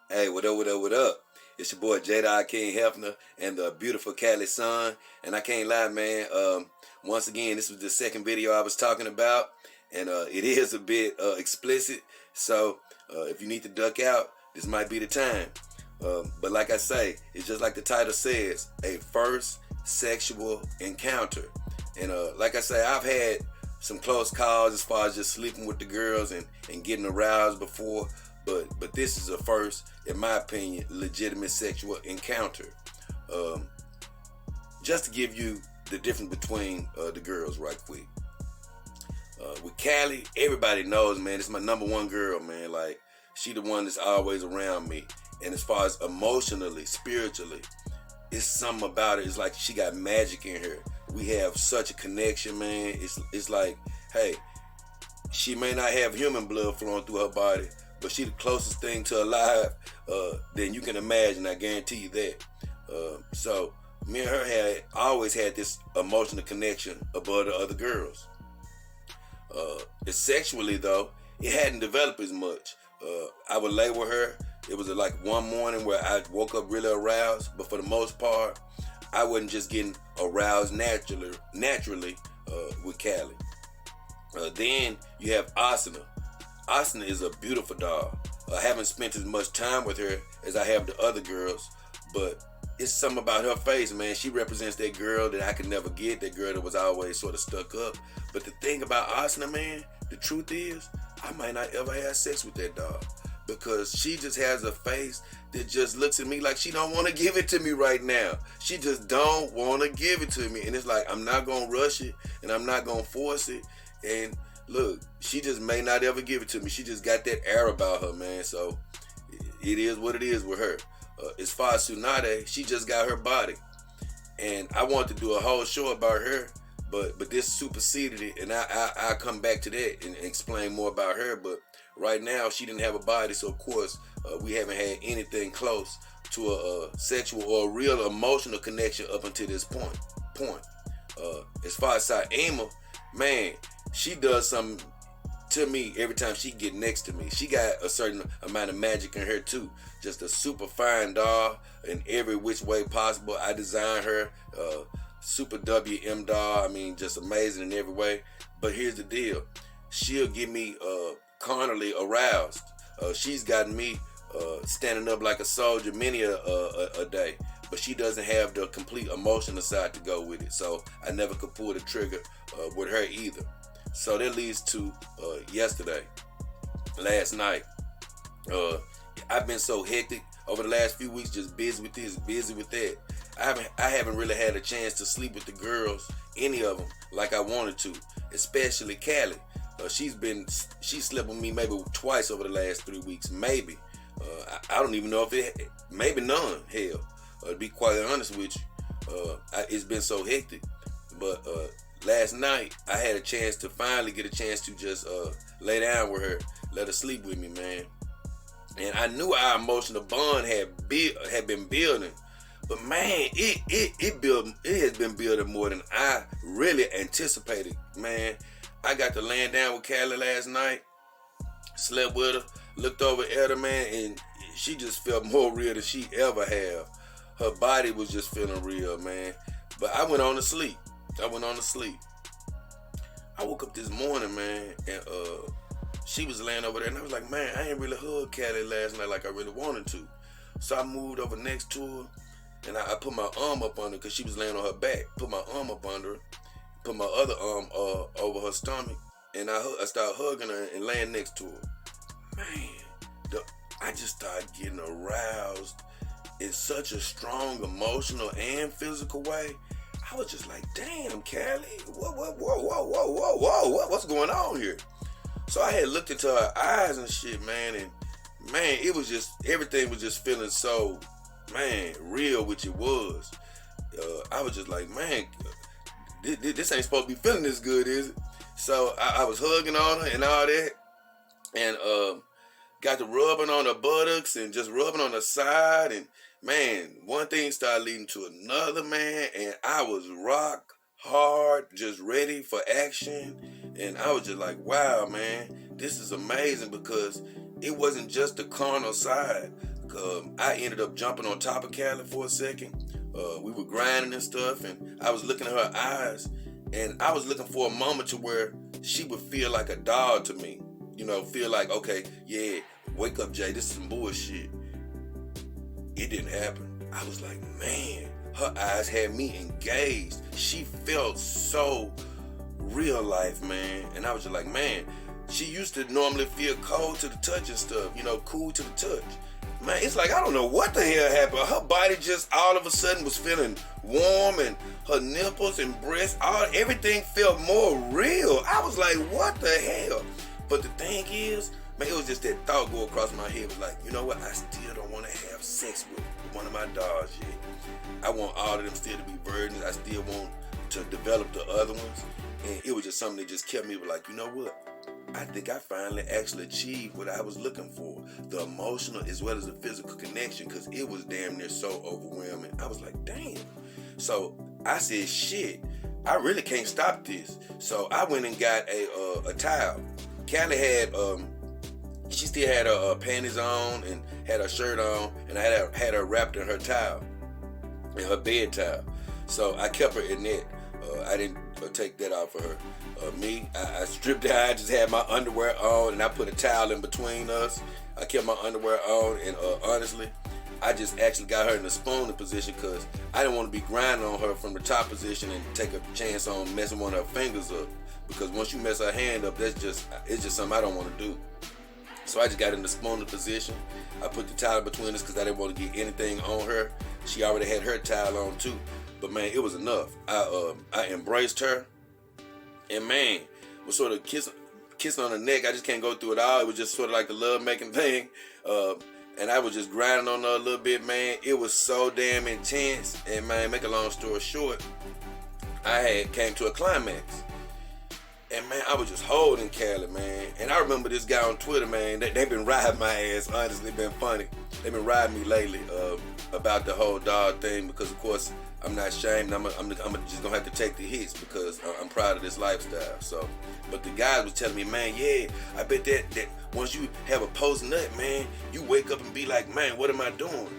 Hey, what up, what up, what up? It's your boy Jada King Hefner and the beautiful Cali Sun. And I can't lie, man. Once again, this was the second video I was talking about. And it is a bit explicit. So if you need to duck out, this might be the time. But like I say, it's just like the title says, a first sexual encounter. And like I say, I've had some close calls as far as just sleeping with the girls and getting aroused before. But this is a first, in my opinion, legitimate sexual encounter. Just to give you the difference between the girls right quick. With Callie, everybody knows, man, it's my number one girl, man. Like, she the one that's always around me. And as far as emotionally, spiritually, it's something about it. It's like she got magic in her. We have such a connection, man. It's like, hey, she may not have human blood flowing through her body, but she the closest thing to alive than you can imagine. I guarantee you that. So me and her had always had this emotional connection above the other girls. Sexually though, it hadn't developed as much. I would lay with her. It was like one morning where I woke up really aroused, but for the most part, I wasn't just getting aroused naturally with Callie. Then you have Asuna. Asuna is a beautiful dog. I haven't spent as much time with her as I have the other girls, but it's something about her face, man. She represents that girl that I could never get, that girl that was always sort of stuck up. But the thing about Asuna, man, the truth is, I might not ever have sex with that dog because she just has a face that just looks at me like she don't want to give it to me right now. She just don't want to give it to me. And it's like, I'm not going to rush it and I'm not going to force it. And look, she just may not ever give it to me. She just got that air about her, man. So it is what it is with her. As far as Tsunade, she just got her body. And I want to do a whole show about her, but this superseded it. And I'll come back to that and explain more about her. But right now, she didn't have a body. So, of course, we haven't had anything close to a sexual or a real emotional connection up until this point. As far as Saima, man, she does something to me every time she get next to me. She got a certain amount of magic in her too. Just a super fine doll in every which way possible. I designed her super WM doll. I mean, just amazing in every way. But here's the deal. She'll get me carnally aroused. She's gotten me standing up like a soldier many a day. But she doesn't have the complete emotional side to go with it. So I never could pull the trigger with her either. So that leads to last night. I've been so hectic over the last few weeks, just busy with this, busy with that. I haven't really had a chance to sleep with the girls, any of them, like I wanted to, especially Callie. She slept with me maybe twice over the last 3 weeks, maybe. I don't even know if maybe none, hell. To be quite honest with you, it's been so hectic. But last night, I had a chance to finally get a chance to just lay down with her, let her sleep with me, man. And I knew our emotional bond had been building, but man, it has been building more than I really anticipated, man. I got to laying down with Callie last night, slept with her, looked over at her, man, and she just felt more real than she ever have. Her body was just feeling real, man. But I went on to sleep. I woke up this morning, man, and she was laying over there, and I was like, man, I ain't really hugged Callie last night like I really wanted to. So I moved over next to her, and I put my arm up under her because she was laying on her back. Put my arm up under her, put my other arm over her stomach, and I started hugging her and laying next to her. Man, I just started getting aroused in such a strong emotional and physical way. I was just like, damn, Callie, what's going on here? So I had looked into her eyes and shit, man, and man, it was just, everything was just feeling so, man, real, which it was. I was just like, man, this ain't supposed to be feeling this good, is it? So I was hugging on her and all that, and got to rubbing on her buttocks and just rubbing on her side, and man, one thing started leading to another, man, and I was rock hard, just ready for action. And I was just like, wow, man, this is amazing because it wasn't just the carnal side. I ended up jumping on top of Callie for a second. We were grinding and stuff, and I was looking at her eyes, and I was looking for a moment to where she would feel like a dog to me. You know, feel like, okay, yeah, wake up, Jay, this is some bullshit. It didn't happen. I was like, man, her eyes had me engaged. She felt so real life, man. And I was just like, man, she used to normally feel cold to the touch and stuff, you know, cool to the touch. Man, it's like, I don't know what the hell happened. Her body just all of a sudden was feeling warm, and her nipples and breasts, everything felt more real. I was like, what the hell? But the thing is, man, it was just that thought go across my head. It was like, you know what? I still don't want to have sex with one of my dogs yet. I want all of them still to be virgins. I still want to develop the other ones. And it was just something that just kept me like, you know what? I think I finally actually achieved what I was looking for. The emotional as well as the physical connection, because it was damn near so overwhelming. I was like, damn. So I said, shit, I really can't stop this. So I went and got a towel. Callie had, she still had her panties on and had her shirt on, and I had her wrapped in her towel, in her bed towel. So I kept her in that. I didn't take that off of her. I stripped down. I just had my underwear on, and I put a towel in between us. I kept my underwear on, and honestly, I just actually got her in the spooning position because I didn't want to be grinding on her from the top position and take a chance on messing one of her fingers up. Because once you mess her hand up, it's just something I don't want to do. So I just got in the spooning position. I put the towel between us because I didn't want to get anything on her. She already had her towel on too. But man, it was enough. I embraced her, and man, was sort of kissing on the neck. I just can't go through it all. It was just sort of like the love making thing, and I was just grinding on her a little bit, man. It was so damn intense, and man, make a long story short, I had came to a climax, and man, I was just holding Callie, man. And I remember this guy on Twitter, man. They've been riding my ass. Honestly, been funny. They've been riding me lately about the whole dog thing because, of course, I'm not ashamed. I'm just gonna have to take the hits because I'm proud of this lifestyle. So, but the guys was telling me, man, yeah, I bet that once you have a post nut, man, you wake up and be like, man, what am I doing?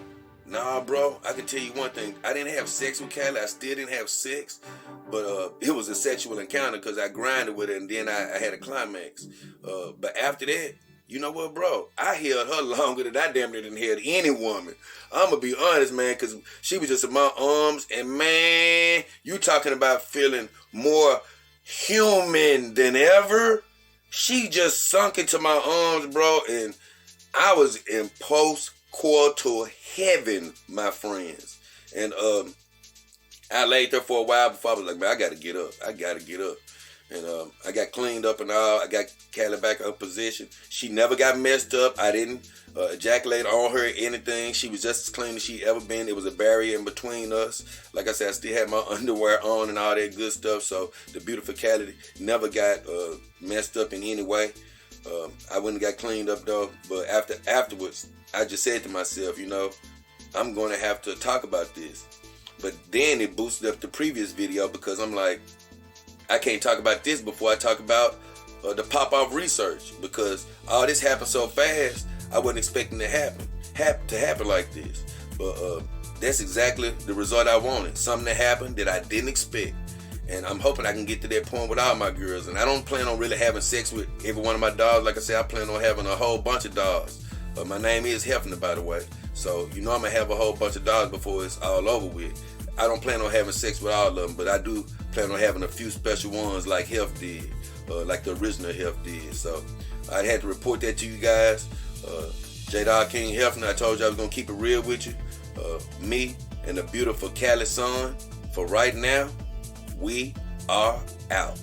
Nah, bro, I can tell you one thing. I didn't have sex with Callie. I still didn't have sex, but it was a sexual encounter because I grinded with her and then I had a climax. But after that, you know what, bro? I held her longer than I damn near didn't held any woman. I'm going to be honest, man, because she was just in my arms. And, man, you talking about feeling more human than ever. She just sunk into my arms, bro. And I was in post-coital heaven, my friends. And I laid there for a while before I was like, man, I got to get up. And I got cleaned up and all. I got Callie back in her position. She never got messed up. I didn't ejaculate on her or anything. She was just as clean as she ever been. There was a barrier in between us. Like I said, I still had my underwear on and all that good stuff. So the beautiful Callie never got messed up in any way. I went and got cleaned up though. But afterwards, I just said to myself, you know, I'm going to have to talk about this. But then it boosted up the previous video because I'm like, I can't talk about this before I talk about the pop-off research because all this happened so fast, I wasn't expecting to happen like this. But that's exactly the result I wanted. Something that happened that I didn't expect. And I'm hoping I can get to that point with all my girls. And I don't plan on really having sex with every one of my dogs. Like I said, I plan on having a whole bunch of dogs. My name is Hefner, by the way. So, you know I'm going to have a whole bunch of dogs before it's all over with. I don't plan on having sex with all of them, but I do plan on having a few special ones like Hef did, like the original Hef did. So I had to report that to you guys. J-Dog King Hefner, I told you I was going to keep it real with you. Me and the beautiful Callie Son. For right now, we are out.